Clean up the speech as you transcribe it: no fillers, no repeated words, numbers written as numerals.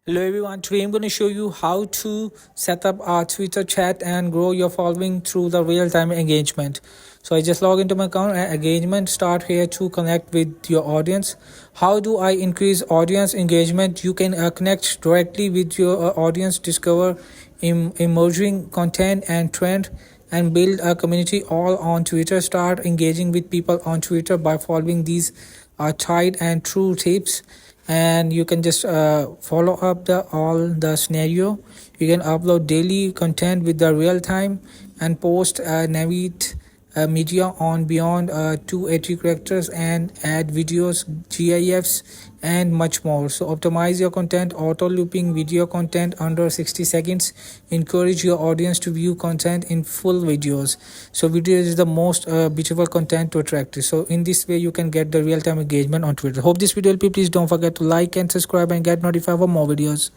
Hello everyone, today I'm going to show you how to set up a Twitter chat and grow your following through the real-time engagement. So I just log into my account and engagement, start here to connect with your audience. How do I increase audience engagement? You can connect directly with your audience, discover emerging content and trend, and build a community all on Twitter. Start engaging with people on Twitter by following these tried and true tips, and you can just follow up the scenario. You can upload daily content with the real time and post navigate media on beyond 280 characters and add videos, gifs, and much more. So optimize your content, auto looping video content under 60 seconds, encourage your audience to view content in full videos. So videos is the most beautiful content to attract. So in this way you can get the real-time engagement on Twitter. Hope this video helped you. Please don't forget to like and subscribe and get notified for more videos.